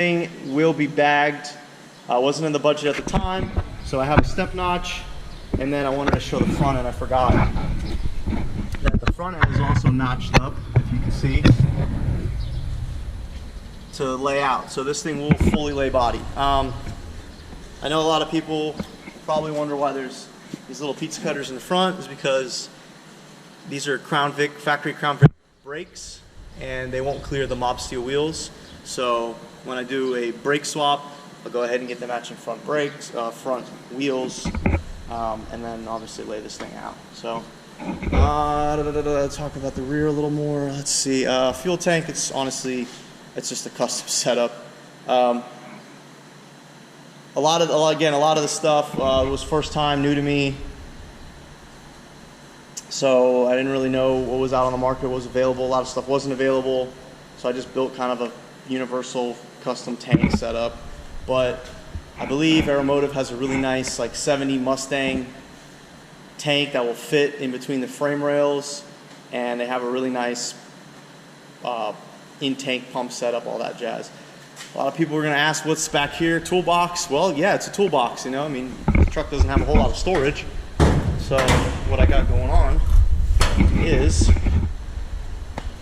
Will be bagged. Wasn't in the budget at the time, so I have a step notch, and then I wanted to show the front end. I forgot that the front end is also notched up, if you can see, to lay out. So this thing will fully lay body. I know a lot of people probably wonder why there's these little pizza cutters in the front. Is because these are Crown Vic, factory Crown Vic brakes, and they won't clear the mob steel wheels. So when I do a brake swap, I'll go ahead and get the matching front brakes, front wheels, and then obviously lay this thing out. So let's talk about the rear a little more. Let's see, fuel tank. It's honestly, it's just a custom setup. A lot of the stuff was first time, new to me. So I didn't really know what was out on the market, what was available. A lot of stuff wasn't available. So I just built kind of a universal custom tank setup. But I believe Aeromotive has a really nice like 70 Mustang tank that will fit in between the frame rails, and they have a really nice in-tank pump setup, all that jazz. A lot of people are going to ask, what's back here? Toolbox? Well, yeah, it's a toolbox, you know. I mean, the truck doesn't have a whole lot of storage. So what I got going on is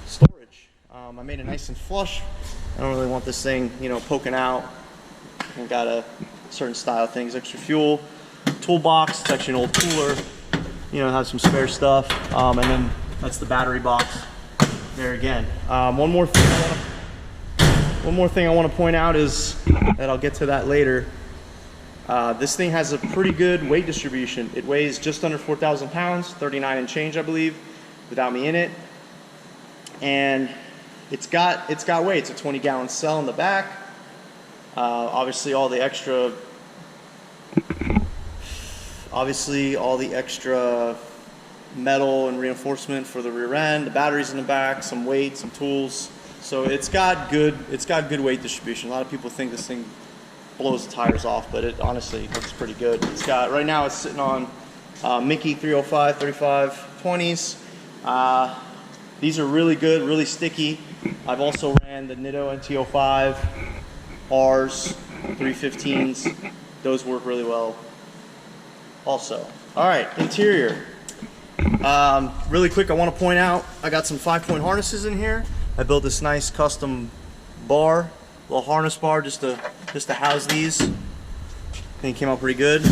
storage. I made it nice and flush. I don't really want this thing, you know, poking out. And got a certain style of things. Extra fuel, toolbox. It's actually an old cooler. You know, has some spare stuff. And then that's the battery box. There again. One more thing I want to point out is that I'll get to that later. This thing has a pretty good weight distribution. It weighs just under 4,000 pounds, 39 and change, I believe, without me in it. And it's got weight. It's a 20-gallon cell in the back. Obviously all the extra metal and reinforcement for the rear end, the batteries in the back, some weight, some tools. So it's got good weight distribution. A lot of people think this thing blows the tires off, but it honestly looks pretty good. It's got, right now it's sitting on Mickey 305 35 20s. These are really good, really sticky. I've also ran the Nitto NT05 R's, 315s. Those work really well also. All right, interior. Really quick, I want to point out I got some 5-point harnesses in here. I built this nice custom bar, little harness bar, just to house these. I think it came out pretty good.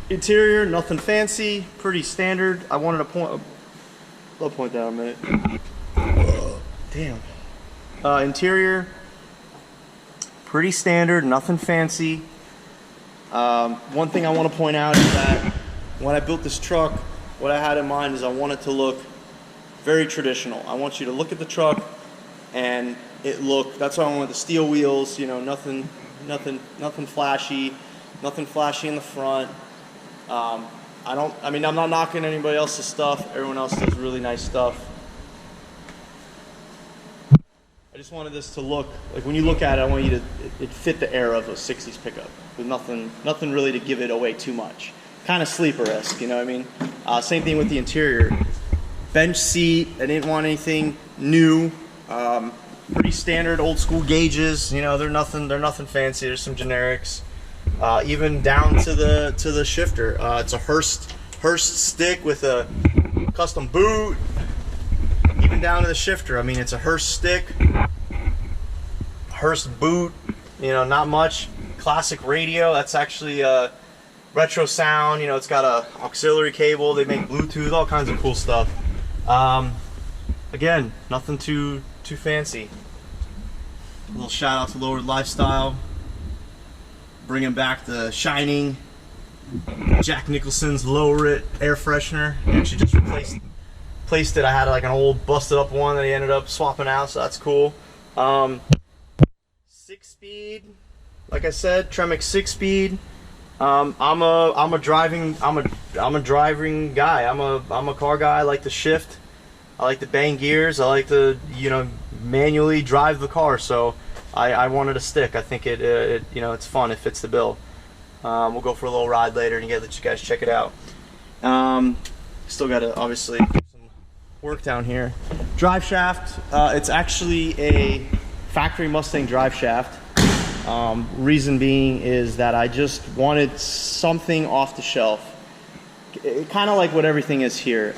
Interior, nothing fancy, pretty standard. I wanted to point. I'll point that in a minute. Damn. Interior, pretty standard, nothing fancy. One thing I want to point out is that when I built this truck, what I had in mind is I want it to look very traditional. I want you to look at the truck and that's why I went with the steel wheels, you know, nothing flashy, nothing flashy in the front. I'm not knocking anybody else's stuff. Everyone else does really nice stuff. I just wanted this to look like, when you look at it, I want you to it fit the era of a 60s pickup with nothing really to give it away too much. Kind of sleeper-esque, you know what I mean? Same thing with the interior. Bench seat, I didn't want anything new. Pretty standard old school gauges, you know, they're nothing fancy. There's some generics. Even down to the shifter. It's a Hurst stick with a custom boot. Even down to the shifter. I mean, it's a Hurst stick, Hurst boot. You know, not much. Classic radio. That's actually retro sound. You know, it's got a auxiliary cable. They make Bluetooth, all kinds of cool stuff. Again, nothing too fancy. A little shout out to Lowered Lifestyle, bringing back the Shining, Jack Nicholson's Lower It air freshener. He actually just replaced it. I had like an old busted up one that he ended up swapping out, so that's cool. 6-speed, like I said, Tremec 6-speed. I'm a driving guy. I'm a car guy. I like to shift. I like to bang gears. I like to, you know, manually drive the car. So I wanted a stick. I think it you know, it's fun. It fits the bill. We'll go for a little ride later and let you guys check it out. Still got to obviously do some work down here. Drive shaft. It's actually a factory Mustang drive shaft. Reason being is that I just wanted something off the shelf. Kind of like what everything is here.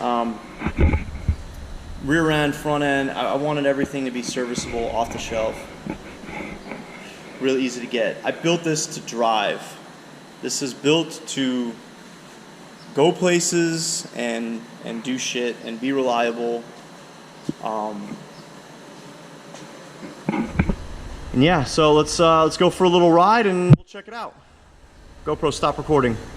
Rear end, front end, I wanted everything to be serviceable off the shelf. Real easy to get. I built this to drive. This is built to go places and do shit and be reliable. And yeah, so let's go for a little ride and we'll check it out. GoPro, stop recording.